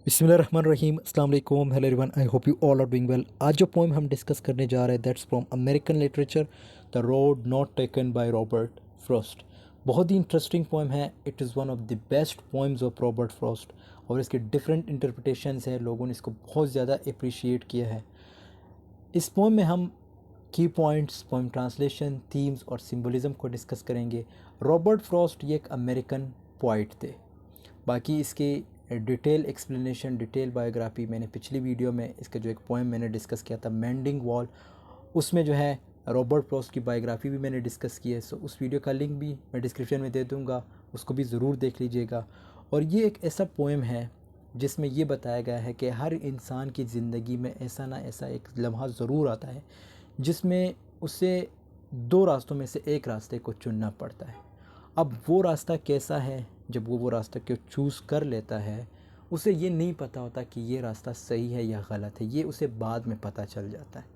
बिस्मिल्लाहिर्रहमानिर्रहीम अस्सलाम वालेकुम hello everyone I hope you all are doing well. आज जो पोएम हम डिस्कस करने जा रहे हैं that's from American literature the road not taken by Robert Frost. बहुत ही इंटरेस्टिंग पोएम है। It is one of the best poems of Robert Frost और इसके डिफरेंट इंटरप्रिटेशंस है। लोगों ने इसको बहुत ज़्यादा अप्रिशिएट किया है। इस पोएम में हम की पॉइंट्स, पोएम ट्रांसलेशन, थीम्स और सिंबलिज्म को डिस्कस करेंगे। रॉबर्ट फ्रॉस्ट ये एक अमेरिकन पोइट थे। बाकी इसके डिटेल एक्सप्लेनेशन, डिटेल बायोग्राफी मैंने पिछली वीडियो में इसका जो एक पोएम मैंने डिस्कस किया था मेंडिंग वॉल, उसमें जो है रॉबर्ट फ्रॉस्ट की बायोग्राफी भी मैंने डिस्कस की है। सो उस वीडियो का लिंक भी मैं डिस्क्रिप्शन में दे दूँगा, उसको भी ज़रूर देख लीजिएगा। और ये एक ऐसा पोएम है जिसमें ये बताया गया है कि हर इंसान की ज़िंदगी में ऐसा ना ऐसा एक लम्हा ज़रूर आता है जिसमें उसे दो रास्तों में से एक रास्ते को चुनना पड़ता है। अब वो रास्ता कैसा है, जब वो रास्ता को चूज़ कर लेता है उसे ये नहीं पता होता कि ये रास्ता सही है या गलत है, ये उसे बाद में पता चल जाता है।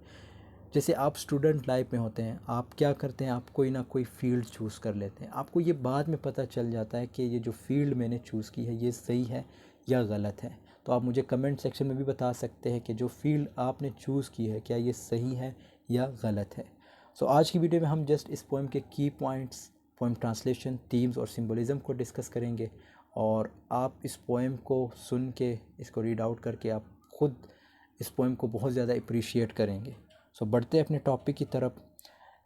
जैसे आप स्टूडेंट लाइफ में होते हैं, आप क्या करते हैं, आप कोई ना कोई फ़ील्ड चूज़ कर लेते हैं। आपको ये बाद में पता चल जाता है कि ये जो फ़ील्ड मैंने चूज़ की है ये सही है या गलत है। तो आप मुझे कमेंट सेक्शन में भी बता सकते हैं कि जो फ़ील्ड आपने चूज़ की है क्या ये सही है या गलत है। सो आज की वीडियो में हम जस्ट इस पोएम के की पॉइंट्स, पोएम ट्रांसलेशन, थीम्स और सिंबलिज्म को डिस्कस करेंगे। और आप इस पोएम को सुन के, इसको रीड आउट करके आप ख़ुद इस पोएम को बहुत ज़्यादा अप्रिशिएट करेंगे। सो बढ़ते हैं अपने टॉपिक की तरफ।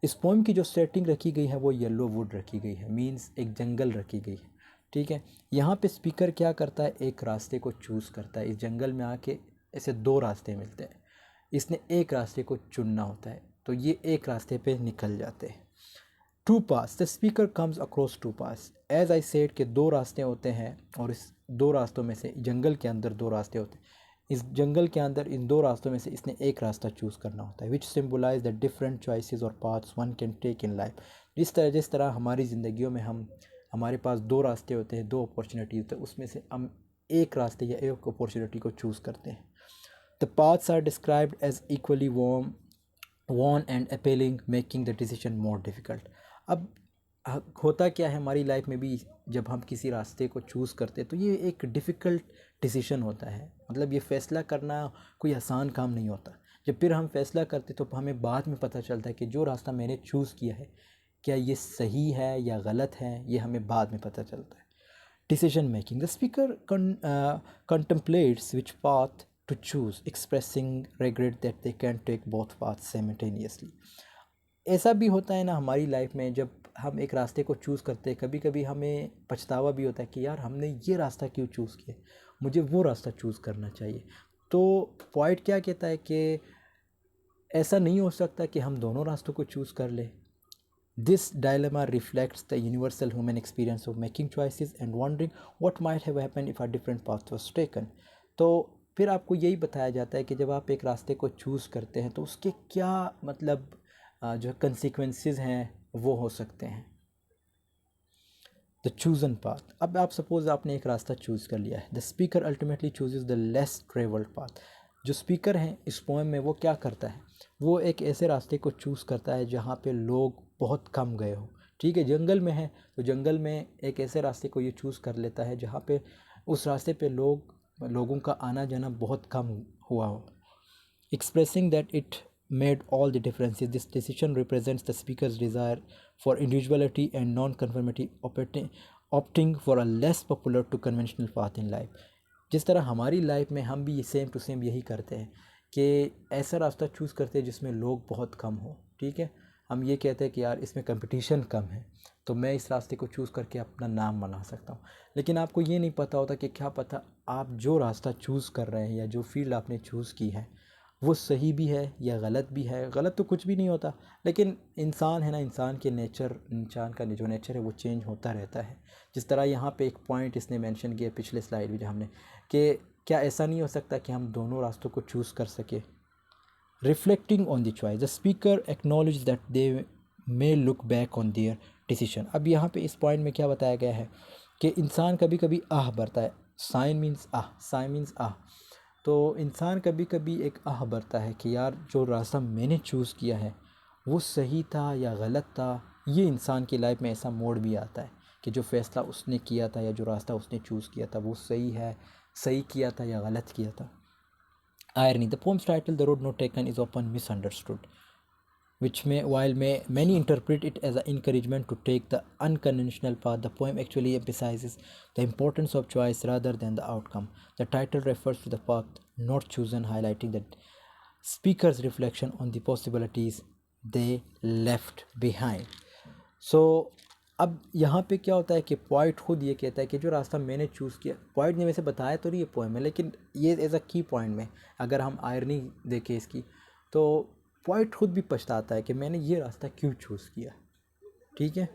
इस पोएम की जो सेटिंग रखी गई है वो येलो वुड रखी गई है, मींस एक जंगल रखी गई है। ठीक है, यहाँ पे स्पीकर क्या करता है, एक रास्ते को चूज़ करता है। इस जंगल में आके ऐसे दो रास्ते मिलते हैं, इसने एक रास्ते को चुनना होता है, तो ये एक रास्ते पे निकल जाते हैं। Two paths, the speaker comes across two paths. As I said के दो रास्ते होते हैं और इस दो रास्तों में से जंगल के अंदर दो रास्ते होते हैं। इस जंगल के अंदर इन दो रास्तों में से इसने एक रास्ता चूज़ करना होता है। Which symbolize the different choices और paths one can take in life. जिस तरह हमारी ज़िंदगियों में हमारे पास दो रास्ते होते हैं, दो अपॉर्चुनिटीज़, तो उसमें से हम एक रास्ते या एक अपॉर्चुनिटी को चूज़ करते हैं। The paths are described as equally worn and appealing, making the decision more difficult. अब होता क्या है हमारी लाइफ में भी, जब हम किसी रास्ते को चूज़ करते हैं तो ये एक डिफ़िकल्ट डिसीजन होता है। मतलब ये फ़ैसला करना कोई आसान काम नहीं होता। जब फिर हम फ़ैसला करते तो हमें बाद में पता चलता है कि जो रास्ता मैंने चूज़ किया है क्या ये सही है या गलत है, ये हमें बाद में पता चलता है। Decision making, the speaker contemplates which path to choose, expressing regret that they can't take both paths simultaneously। ऐसा भी होता है ना हमारी लाइफ में, जब हम एक रास्ते को चूज़ करते हैं कभी कभी हमें पछतावा भी होता है कि यार हमने ये रास्ता क्यों चूज़ किया, मुझे वो रास्ता चूज़ करना चाहिए। तो पॉइंट क्या कहता है कि ऐसा नहीं हो सकता कि हम दोनों रास्तों को चूज़ कर लें। This dilemma reflects the universal human experience of making choices and wondering what might have happen if a different path was taken. तो फिर आपको यही बताया जाता है कि जब आप एक रास्ते को चूज़ करते हैं तो उसके क्या मतलब जो कंसिक्वेंसेस हैं वो हो सकते हैं। द चूज़न पाथ, अब आप सपोज़ आपने एक रास्ता चूज़ कर लिया है। The speaker ultimately chooses the less travelled path. जो स्पीकर हैं इस पोएम में वो क्या करता है, वो एक ऐसे रास्ते को चूज़ करता है जहाँ पे लोग बहुत कम गए हो। ठीक है, जंगल में है तो जंगल में एक ऐसे रास्ते को ये चूज़ कर लेता है जहाँ पे उस रास्ते पे लोगों का आना जाना बहुत कम हुआ हो। Expressing that it made all the differences, this decision represents the speaker's desire for individuality and non-conformity, opting for a less popular to conventional path in life। जिस तरह हमारी लाइफ में हम भी सेम टू सेम यही करते हैं कि ऐसा रास्ता चूज़ करते हैं जिसमें लोग बहुत कम हो। ठीक है, हम ये कहते हैं कि यार इसमें कंपटीशन कम है तो मैं इस रास्ते को चूज़ करके अपना नाम बना सकता हूँ। लेकिन आपको ये नहीं पता होता कि क्या पता आप जो रास्ता चूज़ कर रहे हैं या जो फील्ड आपने चूज़ की है वो सही भी है या गलत भी है। गलत तो कुछ भी नहीं होता, लेकिन इंसान है ना, इंसान का जो नेचर है वो चेंज होता रहता है। जिस तरह यहाँ पे एक पॉइंट इसने मेंशन किया पिछले स्लाइड में जो हमने, कि क्या ऐसा नहीं हो सकता कि हम दोनों रास्तों को चूज़ कर सके। Reflecting on the choice, the speaker acknowledge that they may look back on there decision. अब यहाँ पे इस पॉइंट में क्या बताया गया है कि इंसान कभी कभी आह भरता है। साइन मीन्स आह। तो इंसान कभी कभी एक आह भरता है कि यार जो रास्ता मैंने चूज़ किया है वो सही था या गलत था। ये इंसान की लाइफ में ऐसा मोड़ भी आता है कि जो फ़ैसला उसने किया था या जो रास्ता उसने चूज़ किया था वो सही है, सही किया था या गलत किया था। Irony. The poem's title, The Road Not Taken, is often misunderstood, while many interpret it as an encouragement to take the unconventional path. The poem actually emphasizes the importance of choice rather than the outcome. The title refers to the path not chosen, highlighting the speaker's reflection on the possibilities they left behind. सो अब यहाँ पे क्या होता है कि point खुद ये कहता है कि जो रास्ता मैंने चूज़ किया, पॉइंट ने वैसे बताया तो नहीं ये पोएम है, लेकिन ये एज अ की पॉइंट में अगर हम आयरनी देखें इसकी, तो पॉइंट खुद भी पछताता है कि मैंने ये रास्ता क्यों चूज़ किया। ठीक है,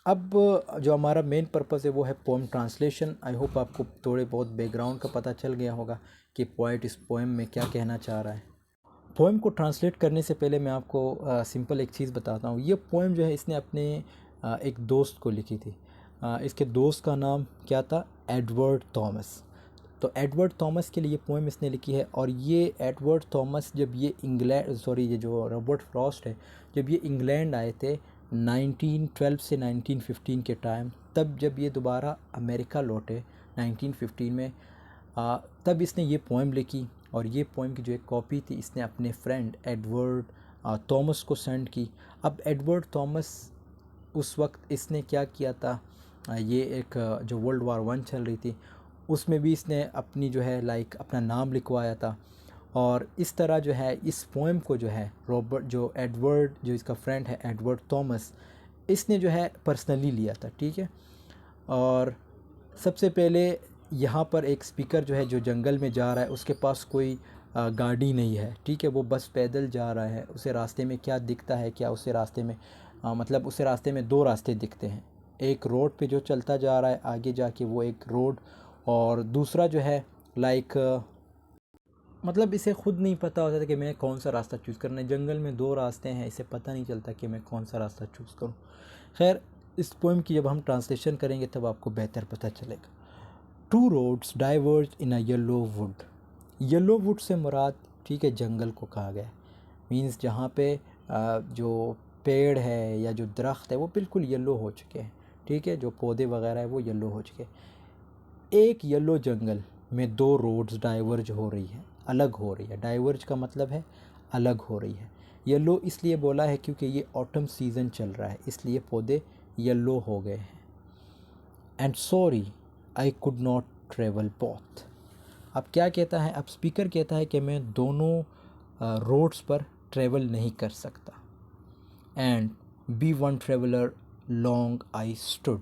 अब जो हमारा मेन पर्पस है वो है पोएम ट्रांसलेशन। आई होप आपको थोड़े बहुत बैकग्राउंड का पता चल गया होगा कि पोइट इस पोएम में क्या कहना चाह रहा है। पोएम को ट्रांसलेट करने से पहले मैं आपको सिंपल एक चीज़ बताता हूँ। ये पोएम जो है इसने अपने एक दोस्त को लिखी थी। इसके दोस्त का नाम क्या था? Edward Thomas. तो एडवर्ड थॉमस के लिए ये पोएम इसने लिखी है। और ये एडवर्ड थॉमस जब ये ये जो रॉबर्ट फ्रॉस्ट है, जब ये इंग्लैंड आए थे 1912 से 1915 के टाइम, तब जब ये दोबारा अमेरिका लौटे 1915 में, तब इसने ये पोएम लिखी। और ये पोएम की जो एक कॉपी थी इसने अपने फ्रेंड एडवर्ड थॉमस को सेंड की। अब एडवर्ड थॉमस उस वक्त इसने क्या किया था, ये एक जो वर्ल्ड वार 1 चल रही थी उसमें भी इसने अपनी जो है अपना नाम लिखवाया था। और इस तरह जो है इस पोएम को जो है एडवर्ड जो इसका फ्रेंड है एडवर्ड थॉमस, इसने जो है पर्सनली लिया था। ठीक है, और सबसे पहले यहाँ पर एक स्पीकर जो है जो जंगल में जा रहा है, उसके पास कोई गाड़ी नहीं है। ठीक है, वो बस पैदल जा रहा है। उसे रास्ते में क्या दिखता है, क्या उसे रास्ते में उसे रास्ते में 2 रास्ते दिखते हैं। एक रोड पे जो चलता जा रहा है आगे जाके वो एक रोड, और दूसरा जो है इसे खुद नहीं पता होता था कि मैं कौन सा रास्ता चूज़ करना है। जंगल में 2 रास्ते हैं, इसे पता नहीं चलता कि मैं कौन सा रास्ता चूज़ करूं। खैर, इस पोएम की जब हम ट्रांसलेशन करेंगे तब आपको बेहतर पता चलेगा। 2 roads diverged in a yellow wood। Yellow wood से मुराद, ठीक है, जंगल को कहा गया है। मीन्स जहाँ पे जो पेड़ है या जो दरख्त है वो बिल्कुल येलो हो चुके हैं। ठीक है, जो पौधे वगैरह है वो येलो हो चुके हैं। एक येलो जंगल में 2 रोड्स डाइवर्ज हो रही है, अलग हो रही है। डाइवर्ज का मतलब है अलग हो रही है। येलो इसलिए बोला है क्योंकि ये ऑटम सीज़न चल रहा है, इसलिए पौधे येलो हो गए हैं। And sorry I could not travel both. अब क्या कहता है, अब स्पीकर कहता है कि मैं दोनों रोड्स पर ट्रेवल नहीं कर सकता। And be one traveller long I stood.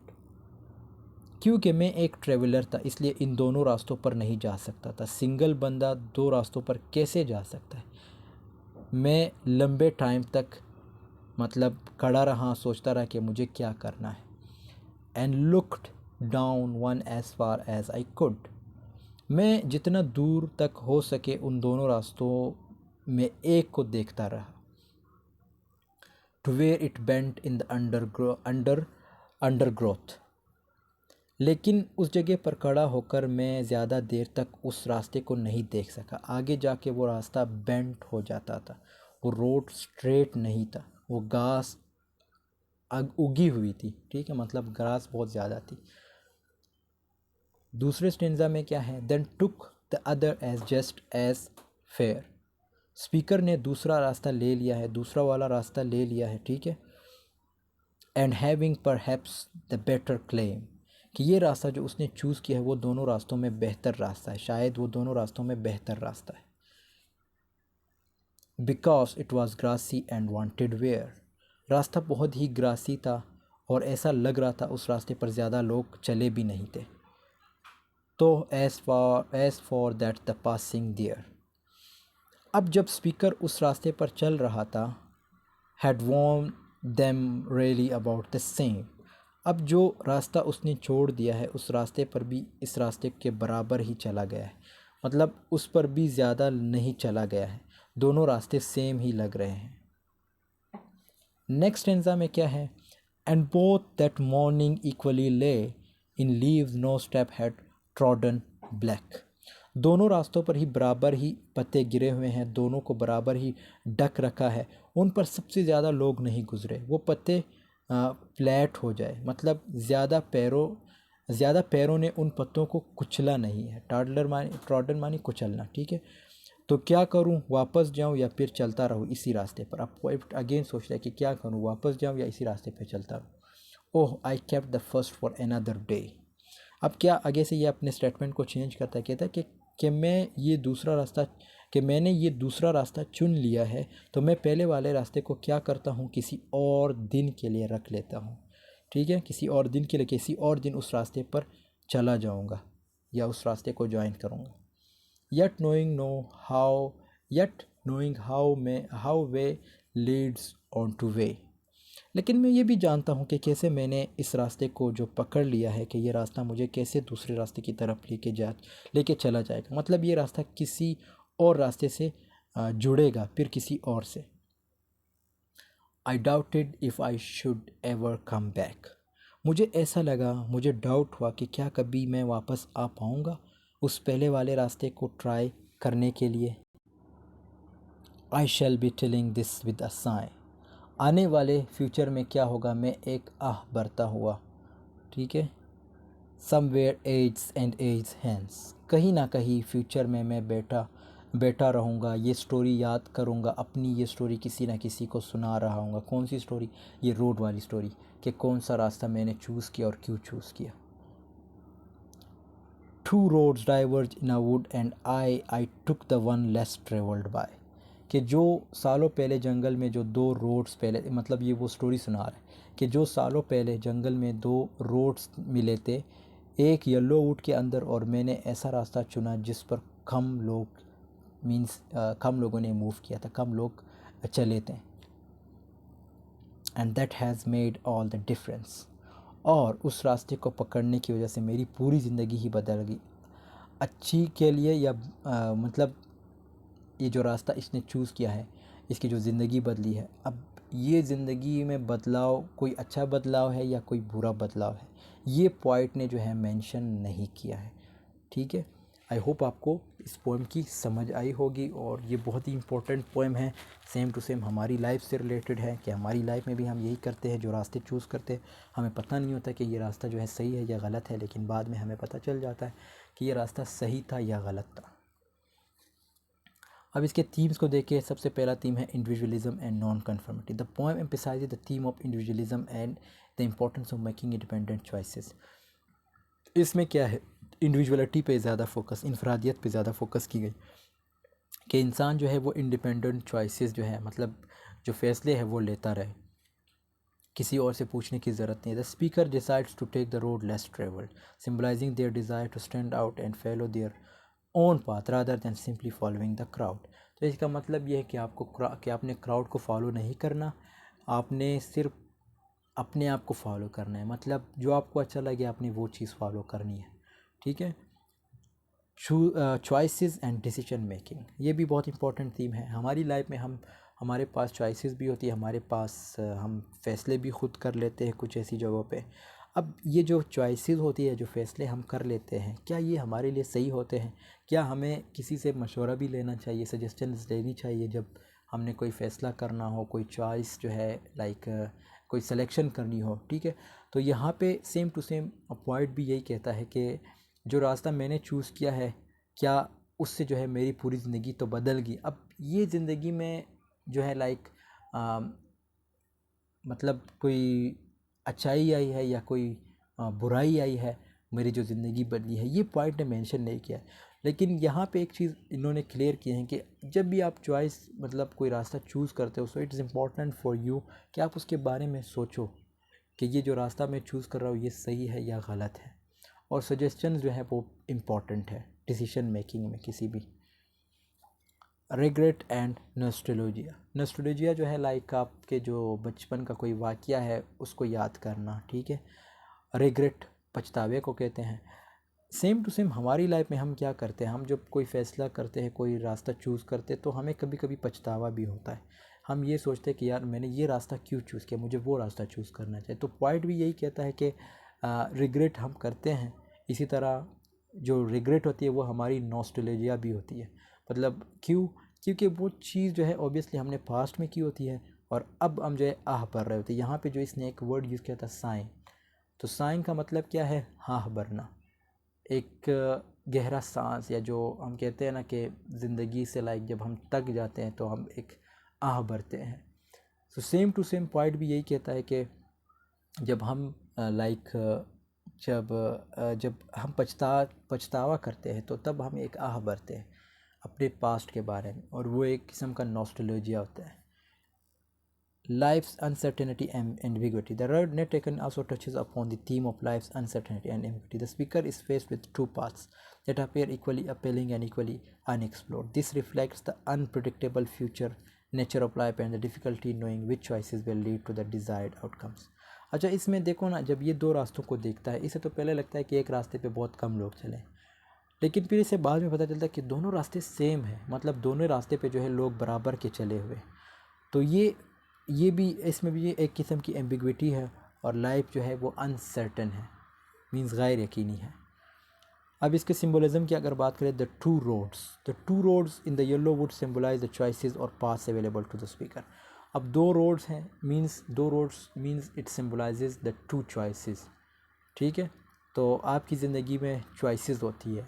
क्योंकि मैं एक ट्रेवलर था इसलिए इन दोनों रास्तों पर नहीं जा सकता था। सिंगल बंदा 2 रास्तों पर कैसे जा सकता है? मैं लंबे टाइम तक खड़ा रहा, सोचता रहा कि मुझे क्या करना है। And looked down one as far as I could. मैं जितना दूर तक हो सके उन दोनों रास्तों में एक को देखता रहा। To where it bent in the undergrowth. लेकिन उस जगह पर खड़ा होकर मैं ज़्यादा देर तक उस रास्ते को नहीं देख सका। आगे जाके वो रास्ता बेंट हो जाता था, वो रोड स्ट्रेट नहीं था, वो घास उगी हुई थी। ठीक है, घास बहुत ज़्यादा थी। दूसरे स्टेंजा में क्या है? Then took the other as just as fair. Speaker ने दूसरा रास्ता ले लिया है, दूसरा वाला रास्ता ले लिया है। ठीक है, and having perhaps the better claim, कि ये रास्ता जो उसने चूज़ किया है वो दोनों रास्तों में बेहतर रास्ता है, शायद वो दोनों रास्तों में बेहतर रास्ता है। Because it was grassy and wanted wear. रास्ता बहुत ही ग्रासी था और ऐसा लग रहा था उस रास्ते पर ज़्यादा लोग चले भी नहीं थे। तो as for that the passing there. अब जब स्पीकर उस रास्ते पर चल रहा था, had worn them really about the same. अब जो रास्ता उसने छोड़ दिया है उस रास्ते पर भी इस रास्ते के बराबर ही चला गया है, उस पर भी ज़्यादा नहीं चला गया है, दोनों रास्ते सेम ही लग रहे हैं। नेक्स्ट स्टेंजा में क्या है? And both that morning equally lay in leaves no step had trodden black. दोनों रास्तों पर ही बराबर ही पत्ते गिरे हुए हैं, दोनों को बराबर ही ढक रखा है, उन पर सबसे ज़्यादा लोग नहीं गुजरे। वो पत्ते फ्लैट हो जाए, ज़्यादा पैरों ज़्यादा पैरों ने उन पत्तों को कुचला नहीं है। ट्रॉडल मानी कुचलना, ठीक है। तो क्या करूं, वापस जाऊं या फिर चलता रहूं इसी रास्ते पर। अब पोएट अगेन सोच रहा है कि क्या करूं, वापस जाऊं या इसी रास्ते पर चलता रहूं। Oh I kept the first for another day. अब क्या आगे से ये अपने स्टेटमेंट को चेंज करता है, कहता है कि मैं ये दूसरा रास्ता कि मैंने ये दूसरा रास्ता चुन लिया है, तो मैं पहले वाले रास्ते को क्या करता हूँ, किसी और दिन के लिए रख लेता हूँ, ठीक है। किसी और दिन के लिए, किसी और दिन उस रास्ते पर चला जाऊँगा या उस रास्ते को ज्वाइन करूँगा। yet knowing know how yet knowing how way leads on to way। लेकिन मैं ये भी जानता हूँ कि कैसे मैंने इस रास्ते को जो पकड़ लिया है कि ये रास्ता मुझे कैसे दूसरे रास्ते की तरफ लेके चला जाएगा। मतलब ये रास्ता किसी और रास्ते से जुड़ेगा, फिर किसी और से। आई doubted if I should ever come back. मुझे ऐसा लगा, मुझे डाउट हुआ कि क्या कभी मैं वापस आ पाऊँगा उस पहले वाले रास्ते को ट्राई करने के लिए। I shall be telling this with a sigh. आने वाले फ्यूचर में क्या होगा, मैं एक आह भरता हुआ, ठीक है। Somewhere age and age hence. कहीं ना कहीं फ्यूचर में मैं बैठा रहूँगा, ये स्टोरी याद करूँगा, अपनी ये स्टोरी किसी ना किसी को सुना रहा हूँगा। कौन सी स्टोरी, ये रोड वाली स्टोरी, कि कौन सा रास्ता मैंने चूज़ किया और क्यों चूज़ किया। Two roads diverge in a wood and I took the one less travelled by. कि जो सालों पहले जंगल में जो दो रोड्स पहले, मतलब ये वो स्टोरी सुना रहा है कि जो सालों पहले जंगल में दो रोड्स मिले थे, एक येलो वुड के अंदर, और मैंने ऐसा रास्ता चुना जिस पर कम लोगों ने मूव किया था, कम लोग चले थे। And that has made all the difference. और उस रास्ते को पकड़ने की वजह से मेरी पूरी ज़िंदगी ही बदल गई, अच्छी के लिए या मतलब ये जो रास्ता इसने चूज़ किया है, इसकी जो ज़िंदगी बदली है। अब ये ज़िंदगी में बदलाव कोई अच्छा बदलाव है या कोई बुरा बदलाव है, ये पॉइंट ने जो है मेंशन नहीं किया है, ठीक है। आई होप आपको इस पोएम की समझ आई होगी, और ये बहुत ही इंपॉर्टेंट पोएम है, सेम टू सेम हमारी लाइफ से रिलेटेड है कि हमारी लाइफ में भी हम यही करते हैं, जो रास्ते चूज़ करते हैं हमें पता नहीं होता कि ये रास्ता जो है सही है या गलत है, लेकिन बाद में हमें पता चल जाता है कि ये रास्ता सही था या गलत था। अब इसके थीम्स को देखिए। सबसे पहला थीम है individualism and non conformity. The poem emphasises the theme of individualism and the importance of making independent choices. इसमें क्या है, इंडिविजुअलिटी पे ज़्यादा फोकस, इनफरादियत पे ज़्यादा फोकस की गई कि इंसान जो है वो इंडिपेंडेंट चॉइसेस जो है, मतलब जो फैसले है वो लेता रहे, किसी और से पूछने की ज़रूरत नहीं है। The speaker decides to take the road less travelled, symbolizing their desire to stand out and follow their own path rather than simply following the crowd. तो इसका मतलब ये है कि आपने क्राउड को फॉलो नहीं करना, आपने सिर्फ अपने आप को फॉलो करना है। मतलब जो आपको अच्छा लगे आपने वो चीज़ फॉलो करनी है, ठीक है। चॉइसेस एंड डिसीजन मेकिंग, ये भी बहुत इंपॉर्टेंट थीम है हमारी लाइफ में। हमारे पास चॉइसेस भी होती है, हमारे पास हम फैसले भी खुद कर लेते हैं कुछ ऐसी जगहों पे। अब ये जो चॉइसेस होती है, जो फैसले हम कर लेते हैं, क्या ये हमारे लिए सही होते हैं? क्या हमें किसी से मशवरा भी लेना चाहिए, सजेशंस लेनी चाहिए जब हमने कोई फ़ैसला करना हो, कोई चॉइस जो है लाइक कोई सिलेक्शन करनी हो, ठीक है। तो यहाँ पे सेम टू सेम पॉइंट भी यही कहता है कि जो रास्ता मैंने चूज़ किया है, क्या उससे जो है मेरी पूरी ज़िंदगी तो बदल गई। अब ये ज़िंदगी में जो है लाइक मतलब कोई अच्छाई आई है या कोई बुराई आई है, मेरी जो ज़िंदगी बदली है, ये पॉइंट ने मेंशन नहीं किया है। लेकिन यहाँ पे एक चीज़ इन्होंने क्लियर की है कि जब भी आप चॉइस मतलब कोई रास्ता चूज़ करते हो, so it's important for you कि आप उसके बारे में सोचो कि ये जो रास्ता मैं चूज़ कर रहा हूँ ये सही है या गलत है। और सजेशंस जो है वो इम्पॉर्टेंट है डिसीजन मेकिंग में किसी भी। Regret and nostalgia. नॉस्टैल्जिया जो है लाइक आपके जो बचपन का कोई वाक़या है उसको याद करना, ठीक है। रिग्रेट पछतावे को कहते हैं। सेम टू सेम हमारी लाइफ में हम क्या करते हैं, हम जब कोई फ़ैसला करते हैं, कोई रास्ता चूज़ करते हैं, तो हमें कभी कभी पछतावा भी होता है। हम ये सोचते हैं कि यार मैंने ये रास्ता क्यों चूज़ किया, मुझे वो रास्ता चूज़ करना चाहिए। तो पॉइंट भी यही कहता है कि रिग्रेट हम करते हैं। इसी तरह जो रिग्रेट होती है वो हमारी नॉस्टैल्जिया भी होती है। मतलब क्यों? क्योंकि वो चीज़ जो है ऑब्वियसली हमने पास्ट में की होती है और अब हम जो है आह भर रहे होते हैं। यहाँ पे जो इसने एक वर्ड यूज़ किया था साएं, तो साइन का मतलब क्या है? हाँ भरना, एक गहरा सांस, या जो हम कहते हैं ना कि ज़िंदगी से लाइक जब हम थक जाते हैं तो हम एक आह भरते हैं। So same to same point भी यही कहता है कि जब हम लाइक जब हम पछतावा करते हैं तो तब हम एक आह भरते हैं अपने पास्ट के बारे में, और वो एक किस्म का नॉस्टैल्जिया होता है। Life's uncertainty and ambiguity. The road net taken also touches upon the theme of life's uncertainty and ambiguity. The speaker is faced with two paths that appear equally appealing and equally unexplored. This reflects the unpredictable future nature of life and the difficulty in knowing which choices will lead to the desired outcomes. अच्छा, इसमें देखो ना, जब ये दो रास्तों को देखता है, इसे तो पहले लगता है कि एक रास्ते पे बहुत कम लोग चले, लेकिन फिर इसे बाद में पता चलता है कि दोनों रास्ते सेम है, मतलब दोनों रास्ते पे जो है लोग बराबर के चले हुए। तो ये भी, इसमें भी ये एक किस्म की एम्बिग्विटी है, और लाइफ जो है वो अनसर्टन है, मींस गैर यकीनी है। अब इसके सिंबलिज्म की अगर बात करें, the two roads in the yellow wood symbolise the choices और paths available to the speaker. अब दो रोड्स हैं, दो roads means it symbolises the two choices. ठीक है, तो आपकी ज़िंदगी में चॉइसेस होती है,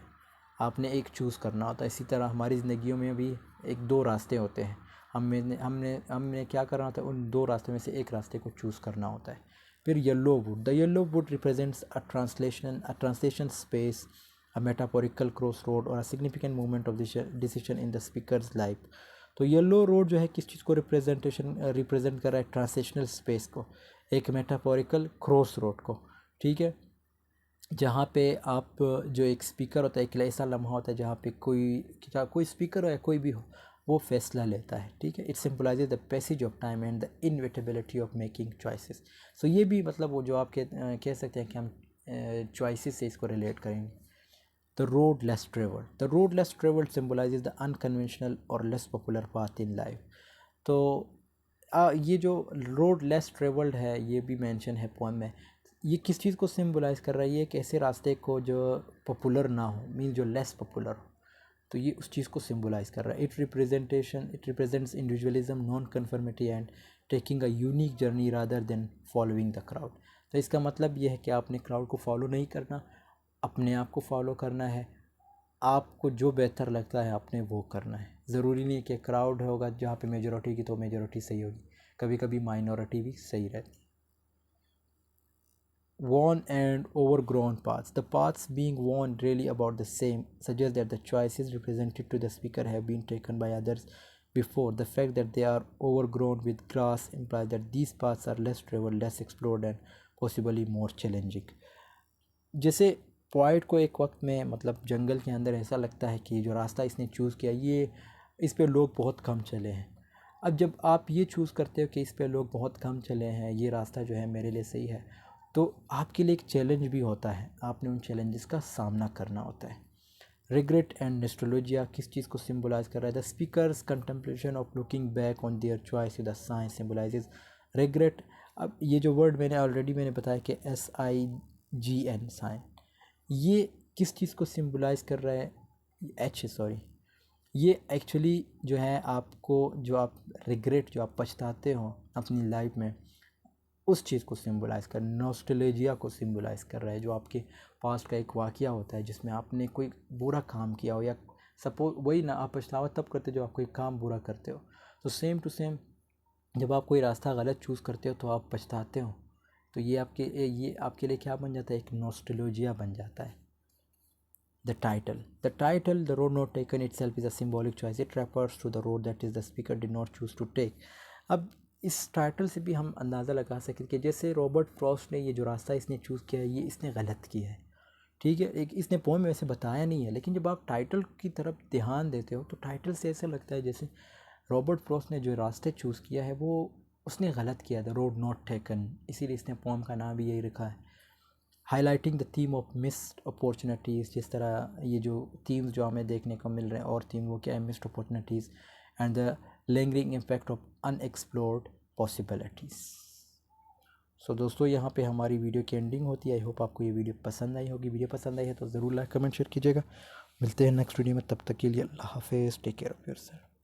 आपने एक चूज़ करना होता है। इसी तरह हमारी ज़िंदगियों में भी एक दो रास्ते होते हैं, हमने क्या करना होता है, उन दो रास्तों में से एक रास्ते को चूज़ करना होता है। फिर the yellow wood represents a translation space, a metaphorical crossroad और a significant movement of decision in the speaker's life. तो येलो रोड जो है किस चीज़ को रिप्रेजेंट कर रहा है? ट्रांसलेशनल स्पेस को, एक मेटाफोरिकल क्रॉस रोड को। ठीक है, जहाँ पे आप जो एक स्पीकर होता है, एक ऐसा लम्हा होता है जहाँ पे कोई स्पीकर हो या कोई भी हो, वो फैसला लेता है। ठीक है, it symbolises the passage of time and the inevitability of making choices. So ये भी मतलब वो जो आप कह सकते हैं कि हम चॉइसेस से इसको रिलेट करेंगे। The road less travelled symbolises the unconventional और less popular path in life. तो ये जो रोड लेस ट्रेवल्ड है, ये भी मेंशन है पोएम में। ये किस चीज़ को सिंबलाइज़ कर रहा है? ये एक ऐसे रास्ते को जो पॉपुलर ना हो, मीन जो लेस पॉपुलर हो, तो ये उस चीज़ को सिंबलाइज़ कर रहा है। It represents individualism, non conformity and taking a unique journey rather than following the crowd. तो इसका मतलब ये है कि आपने क्राउड को फॉलो नहीं करना, अपने आप को फॉलो करना है। आपको जो बेहतर लगता है आपने वो करना है। ज़रूरी नहीं कि क्राउड होगा जहाँ पे मेजॉरिटी की तो मेजॉरिटी सही होगी, कभी कभी माइनॉरिटी भी सही रहती है। Worn and overgrown paths. The paths being worn really about the same suggests that the choices represented to the speaker have been taken by others before. The fact that they are overgrown with grass implies that these paths are less traveled, less explored and possibly more challenging. जैसे poet को एक वक्त में मतलब जंगल के अंदर ऐसा लगता है कि जो रास्ता इसने चूज़ किया, ये इस पे लोग बहुत कम चले हैं। अब जब आप ये चूज़ करते हो कि इस पे लोग बहुत कम चले हैं, ये रास्ता जो है मेरे लिए सही है, तो आपके लिए एक चैलेंज भी होता है, आपने उन चैलेंजेस का सामना करना होता है। रिग्रेट एंड नॉस्टैल्जिया किस चीज़ को सिंबलाइज कर रहा है? The speaker's contemplation of looking back on their choice with the sign symbolizes regret. अब ये जो वर्ड मैंने बताया कि SIGN साइन, ये किस चीज़ को सिंबलाइज कर रहा है? ये एक्चुअली जो है आपको, जो आप रिग्रेट, जो आप पछताते हो अपनी लाइफ में, उस चीज़ को सिंबलाइज़ कर, नॉस्टैल्जिया को सिंबलाइज़ कर रहा है, जो आपके पास्ट का एक वाक़या होता है जिसमें आपने कोई बुरा काम किया हो, या सपोज वही ना, आप पछतावा तब करते हो जब आप कोई काम बुरा करते हो। तो सेम टू सेम जब आप कोई रास्ता गलत चूज़ करते हो तो आप पछताते हो, तो ये आपके लिए क्या बन जाता है? एक नॉस्टैल्जिया बन जाता है। The title, The Road Not Taken itself is a symbolic choice. It refers to the road that is the speaker did not choose to take. अब इस टाइटल से भी हम अंदाज़ा लगा सकते कि जैसे रॉबर्ट फ्रॉस्ट ने ये जो रास्ता इसने चूज़ किया है, ये इसने गलत किया है। ठीक है, एक इसने पोएम में वैसे बताया नहीं है, लेकिन जब आप टाइटल की तरफ ध्यान देते हो तो टाइटल से ऐसा लगता है जैसे रॉबर्ट फ्रॉस्ट ने जो रास्ते चूज़ किया है वो उसने गलत किया, द रोड नॉट टेकन, इसीलिए इसने पोएम का नाम भी यही रखा है। Highlighting the theme of missed opportunities, जिस तरह ये जो थीम्स जो हमें देखने को मिल रहे हैं, और थीम वो क्या है? Missed opportunities and the lingering impact of unexplored possibilities. So दोस्तों, यहाँ पे हमारी वीडियो की एंडिंग होती है। आई होप आपको ये वीडियो पसंद आई होगी। वीडियो पसंद आई है तो ज़रूर लाइक कमेंट शेयर कीजिएगा। मिलते हैं नेक्स्ट वीडियो में, तब तक के लिए अल्लाह हाफिज़, टेक केयर ऑफ़ योरसेल्फ।